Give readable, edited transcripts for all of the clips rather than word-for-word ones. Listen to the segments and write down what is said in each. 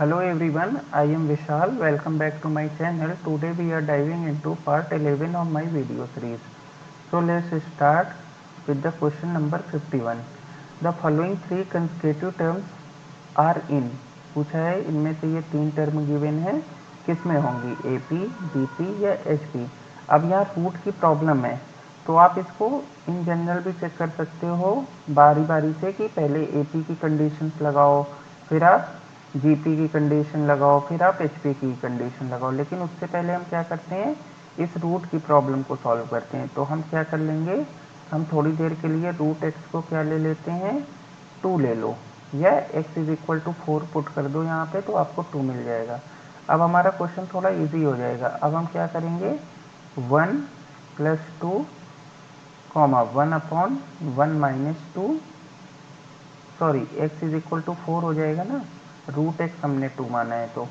Hello everyone, I am Vishal. Welcome back to my channel. Today we are diving into part 11 of my video series. So let's start with the question number 51. The following three consecutive terms are in. पूछा है इनमें से ये तीन term given है किस में होंगी, AP, BP या HP। अब यहाँ रूट की प्रॉब्लम है तो आप इसको इन जनरल भी चेक कर सकते हो बारी बारी से कि पहले AP की कंडीशंस लगाओ, फिर आप जीपी की कंडीशन लगाओ, फिर आप एचपी की कंडीशन लगाओ। लेकिन उससे पहले हम क्या करते हैं, इस रूट की प्रॉब्लम को सॉल्व करते हैं। तो हम क्या कर लेंगे, हम थोड़ी देर के लिए रूट एक्स को क्या ले लेते हैं, 2 ले लो, या x is equal to 4 put कर दो यहाँ पे तो आपको 2 मिल जाएगा। अब हमारा क्वेश्चन थोड़ा इजी हो जाएगा। अब हम क्या करेंगे, 1 plus 2 comma 1 upon 1 minus 2, sorry x is equal to 4 हो जाएगा ना, रूट एक्स हमने 2 माना है तो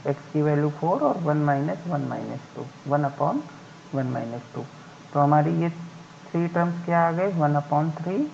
x की वैल्यू 4 और 1 माइनस 1 माइनस 2, 1 अपॉन 1 माइनस 2। तो हमारी ये थ्री टर्म्स क्या आ गए, 1 upon 3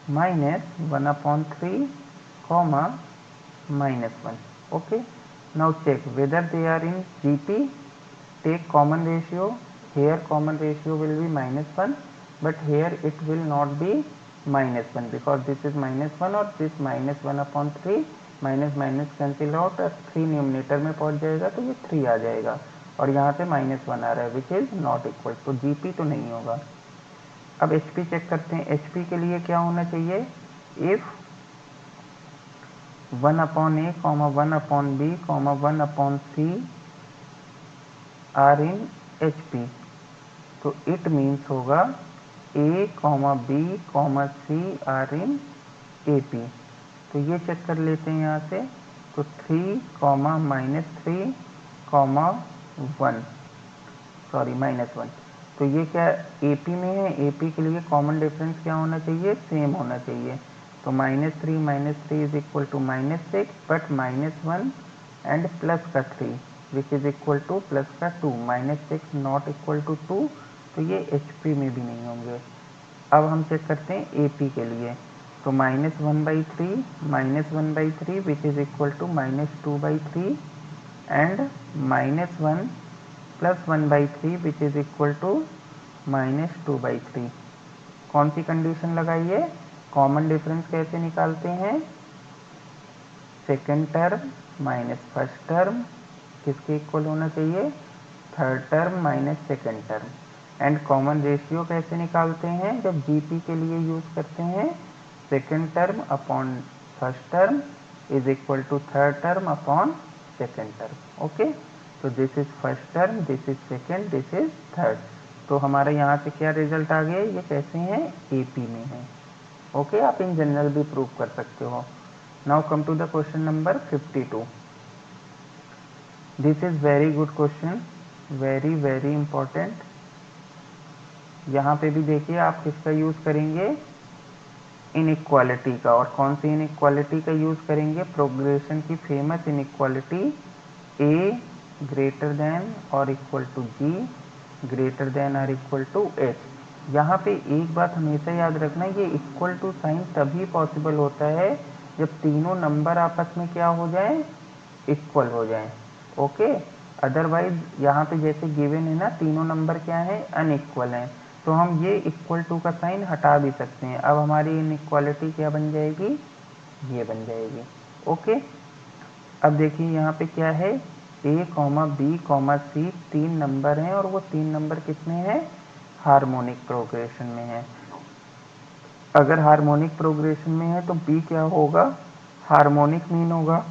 minus 1 upon 3 comma minus 1। Okay, now check whether they are in GP. Take common ratio, here common ratio will be -1 but here it will not be -1 because this is -1 और this -1 upon 3 minus minus cancel out और 3 numerator में पहुंच जाएगा तो ये 3 आ जाएगा और यहाँ पे -1 आ रहा है विच इज नॉट इक्वल, तो जीपी तो नहीं होगा। अब एचपी चेक करते हैं। एचपी के लिए क्या होना चाहिए, if 1 upon A comma 1 upon B comma 1 upon C are in HP, तो इट मीन्स होगा A comma B comma C are in AP. तो ये चेक कर लेते हैं यहाँ से, तो 3 कॉमा -3 कॉमा 1, सॉरी -1। तो ये क्या एपी में है, एपी के लिए कॉमन डिफरेंस क्या होना चाहिए, सेम होना चाहिए। तो -3 is equal to -6 but -1 and plus का 3 which is equal to plus का 2, -6 नॉट इक्वल टू 2, तो ये एचपी में भी नहीं होंगे। अब हम चेक करते हैं एपी के लिए, तो -1/3 which is equal to -2/3 and -1 plus 1/3 which is equal to -2/3। कौन सी कंडीशन लगाइए, कॉमन डिफरेंस कैसे निकालते हैं, second term minus first term किसके इक्वल होना चाहिए, third term minus second term. And common ratio कैसे निकालते हैं, जब जीपी के लिए यूज करते हैं, second term upon first term is equal to third term upon second term. Okay, तो this is first term, this is second, this is third. तो हमारे यहाँ से क्या रिजल्ट आ गया, ये कैसे हैं, एपी में है। ओके, आप इन जनरल भी प्रूव कर सकते हो। Now come to the question number 52। This is very good question, very very important. यहाँ पे भी देखिए आप किसका यूज करेंगे, इनइक्वालिटी का। और कौन सी इनइक्वालिटी का यूज करेंगे, प्रोग्रेशन की famous inequality A greater than और equal to G greater than और इक्वल टू एच। यहाँ पे एक बात हमेशा याद रखना, ये इक्वल टू साइन तभी पॉसिबल होता है जब तीनों नंबर आपस में क्या हो जाए, इक्वल हो जाए। ओके, अदरवाइज यहाँ पे जैसे गिवन है ना, तीनों नंबर क्या है, अनइक्वल हैं, तो हम ये इक्वल टू का साइन हटा भी सकते हैं। अब हमारी इनइक्वालिटी क्या बन जाएगी, ये बन जाएगी। ओके, अब देखिए यहाँ पे क्या है, ए कॉमा बी कॉमा सी तीन नंबर हैं और वो तीन नंबर कितने हैं, हार्मोनिक प्रोग्रेशन में है। अगर हार्मोनिक प्रोग्रेशन में है तो बी क्या होगा, हार्मोनिक मीन होगा।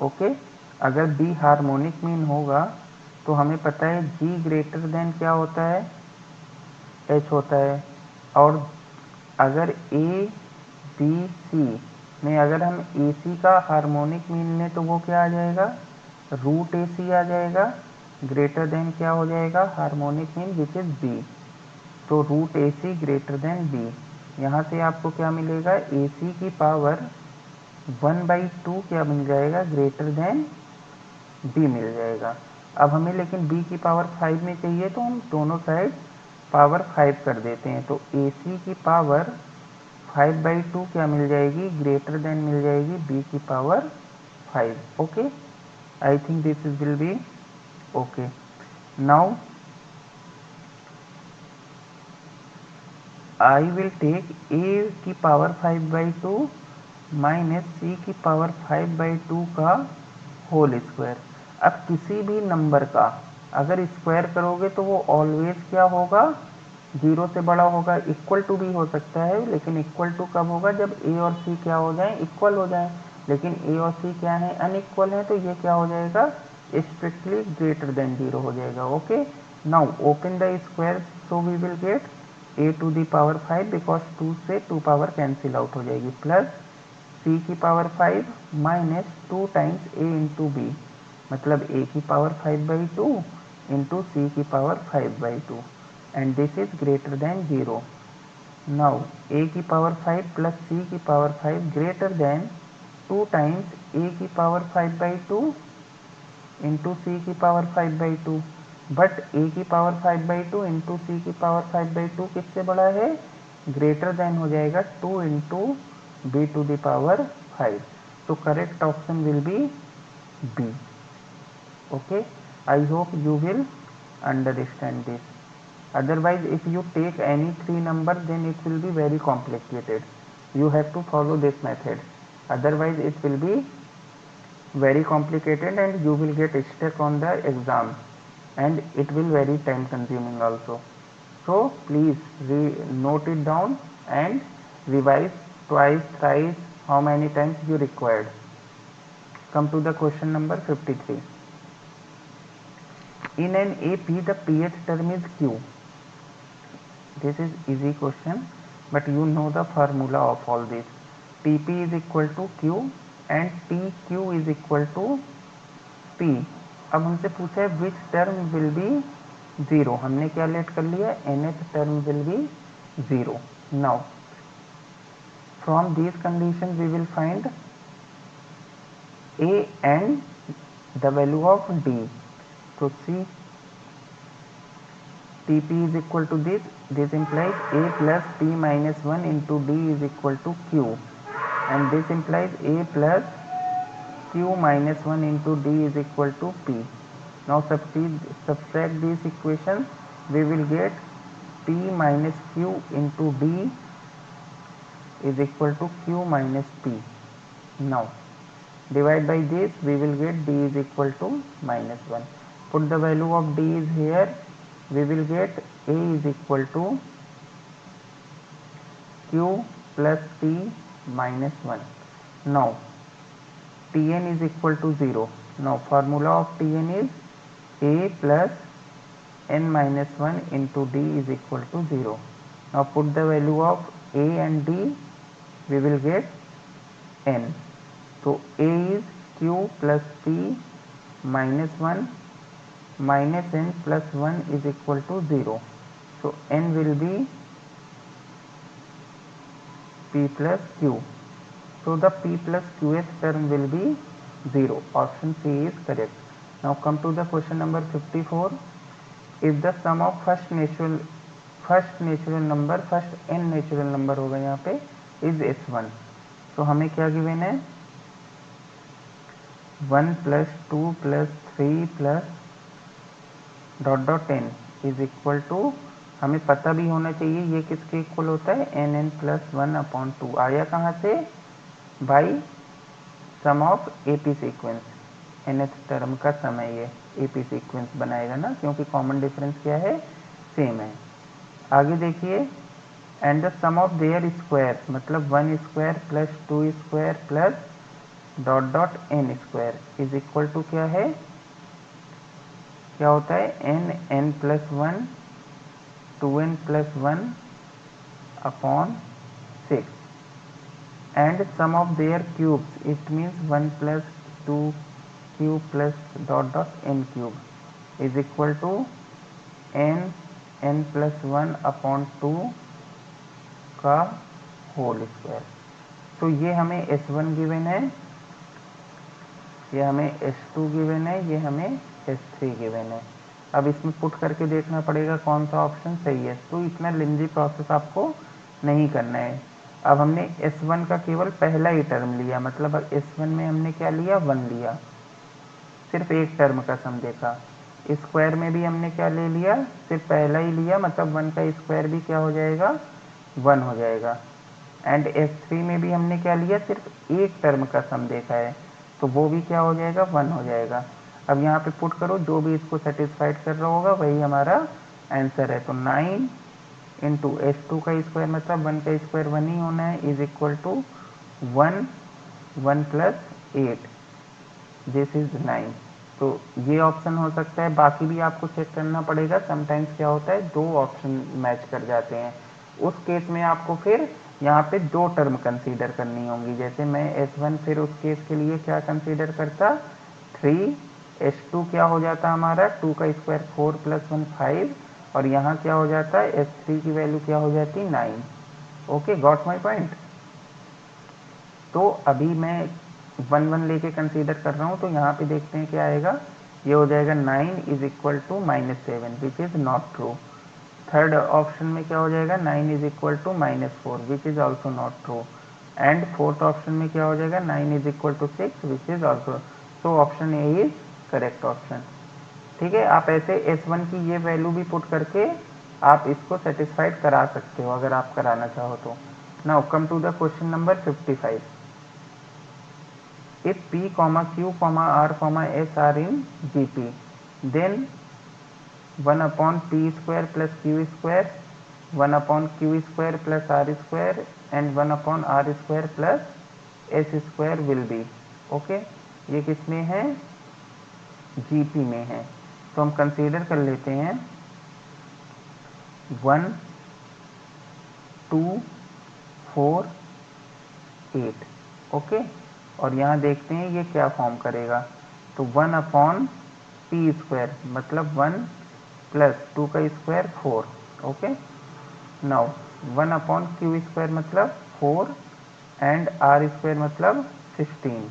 ओके, अगर बी हार्मोनिक मीन होगा तो हमें पता है जी ग्रेटर देन क्या होता है, एच होता है। और अगर ए बी सी में अगर हम ए सी का हार्मोनिक मीन लें तो वो क्या आ जाएगा, रूट ए सी आ जाएगा। ग्रेटर देन क्या हो जाएगा, harmonic mean which is B, तो root A C greater than B. यहाँ से आपको क्या मिलेगा, ए सी की पावर 1/2 क्या मिल जाएगा, ग्रेटर देन बी मिल जाएगा। अब हमें लेकिन बी की पावर 5 में चाहिए तो हम दोनों साइड पावर 5 कर देते हैं, तो ए सी की पावर 5/2 क्या मिल जाएगी, ग्रेटर देन मिल जाएगी बी की power 5. Okay, I think this will be okay. Now I will take a की पावर 5/2 माइनस सी की पावर 5/2 का होल स्क्वायर। अब किसी भी नंबर का अगर स्क्वायर करोगे तो वो ऑलवेज क्या होगा, 0 से बड़ा होगा। इक्वल टू भी हो सकता है, लेकिन इक्वल टू कब होगा, जब ए और सी क्या हो जाए, इक्वल हो जाए। लेकिन ए और सी क्या है, अनइक्वल है, तो ये क्या हो जाएगा, स्ट्रिक्टली ग्रेटर देन 0 हो जाएगा। Okay, now open the square, so we will get a to the power 5 because 2 से 2 पावर कैंसिल आउट हो जाएगी, प्लस c की power 5 minus 2 times a into B, मतलब a की पावर 5/2 इंटू सी की power 5/2 and this is greater than 0। Now a की power 5 plus c की power 5 greater than 2 times a की power 5/2 into C की power 5/2, but a की power 5/2 into C की power 5/2 किससे बड़ा है, ग्रेटर देन हो जाएगा 2 into B to the power 5। तो correct option will be B. Okay, I hope you will understand this, otherwise if you take any three numbers then it will be very complicated, you have to follow this method, otherwise it will be very complicated and you will get stuck on the exam and it will very time consuming also. So please note it down and revise twice, thrice, how many times you required. Come to the question number 53. In an AP the pH term is Q. This is easy question, but you know the formula of all this. Tp is equal to Q and TQ is equal to P. अब हमसे पूछा है which term will be 0, हमने क्या late कर लिया, nth term will be 0। Now from this condition we will find a and the value of d. So see, Tp is equal to this implies a plus p minus 1 into d is equal to q, and this implies a plus q minus 1 into d is equal to p. Now subtract these equations, we will get p minus q into d is equal to q minus p. Now divide by this, we will get d is equal to minus 1. Put the value of d is here, we will get a is equal to q plus p minus 1. Now Tn is equal to 0. Now formula of Tn is a plus n minus 1 into d is equal to 0. Now put the value of a and d, we will get n. So a is q plus p minus 1 minus n plus 1 is equal to 0. So n will be p plus q. So the p plus qth term will be 0. Option C is correct. Now come to the question number 54. If the sum of first n natural number होगा यहाँ पे is s1. तो हमें क्या given है, 1 plus 2 plus 3 plus dot dot n is equal to, हमें पता भी होना चाहिए ये किसके इक्वल होता है, nn plus 1/2। आया कहाँ से, by sum of AP sequence, nth term का समय ये एपी सीक्वेंस बनाएगा ना, क्योंकि कॉमन डिफरेंस क्या है, सेम है। आगे देखिए, and the sum of their square, मतलब 1 square plus 2 square plus dot dot n square is equal to क्या है, क्या होता है, n plus 1 2n plus 1 upon 6 and sum of their cubes, it means 1 plus 2 cube plus dot dot n cube is equal to n plus 1 upon 2 का whole square. तो ये हमें s1 given है, ये हमें s2 गिवन है, ये हमें s3 गिवन है। अब इसमें पुट करके देखना पड़ेगा कौन सा ऑप्शन सही है, तो इतना लेंदी प्रोसेस आपको नहीं करना है। अब हमने S1 का केवल पहला ही टर्म लिया, मतलब S1 में हमने क्या लिया, 1 लिया, सिर्फ एक टर्म का सम देखा। स्क्वायर में भी हमने क्या ले लिया, सिर्फ पहला ही लिया, मतलब 1 का स्क्वायर भी क्या हो जाएगा, 1 हो जाएगा। एंड S3 में भी हमने क्या लिया, सिर्फ एक टर्म का सम देखा है, तो वो भी क्या हो जाएगा, 1 हो जाएगा। अब यहाँ पे पुट करो, जो भी इसको सेटिस्फाइड कर रहा होगा वही हमारा आंसर है। तो 9 इंटू S2 का स्क्वायर, मतलब 1 का स्क्वायर 1 ही होना है, is equal to 1 1 plus 8, this is 9। तो ये ऑप्शन हो सकता है, बाकी भी आपको चेक करना पड़ेगा। समटाइम्स क्या होता है, दो ऑप्शन मैच कर जाते हैं, उस केस में आपको फिर यहाँ पे दो टर्म कंसीडर करनी होंगी। जैसे मैं S1 फिर उस केस के लिए क्या कंसीडर करता, 3, S2 क्या हो जाता हमारा, 2 का स्क्वायर 4 प्लस 1 5, और यहाँ क्या हो जाता है, S3 की वैल्यू क्या हो जाती, 9। Okay, got my point. तो अभी मैं 1 1 लेके कंसीडर कर रहा हूँ, तो यहाँ पे देखते हैं क्या आएगा, ये हो जाएगा 9 is equal to -7, which is not true. Third option में क्या हो जाएगा, 9 is equal to -4, which is also not true. And fourth option में क्या हो जाएगा, 9 is equal to 6, which is also. So option A is correct option. ठीक है, आप ऐसे S1 की ये वैल्यू भी पुट करके आप इसको सेटिस्फाइड करा सकते हो, अगर आप कराना चाहो तो। Now come to the question number 55। If P, Q, R, S are in GP, then 1 upon P square plus Q square, 1 upon Q square plus R square, and 1 upon R square plus S square will be। Okay, ये किस में है, GP में है। तो हम consider कर लेते हैं 1 2 4 8। ओके, और यहाँ देखते हैं ये क्या फॉर्म करेगा। तो 1 अपॉन पी स्क्वायर, मतलब 1 प्लस 2 का square 4। Okay, now 1 upon Q square मतलब 4, एंड आर स्क्वायर मतलब 16,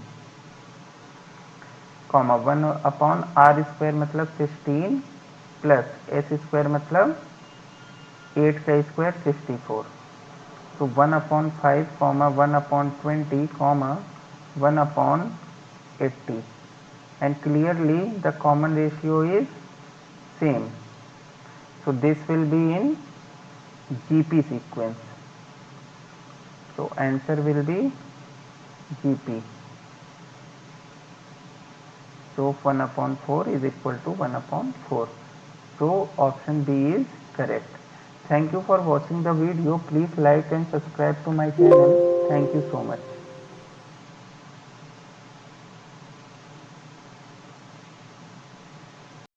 कॉमा 1 अपॉन आर स्क्वायर मतलब 16 प्लस एस स्क्वायर मतलब 8 का स्क्वायर 64। तो 1 upon 5, comma 1 upon 20, comma 1 upon 80, and clearly the common ratio is same. So this will be in GP sequence. So answer will be GP. So 1 upon 4 is equal to 1 upon 4. So option B is correct. Thank you for watching the video. Please like and subscribe to my channel. Thank you so much.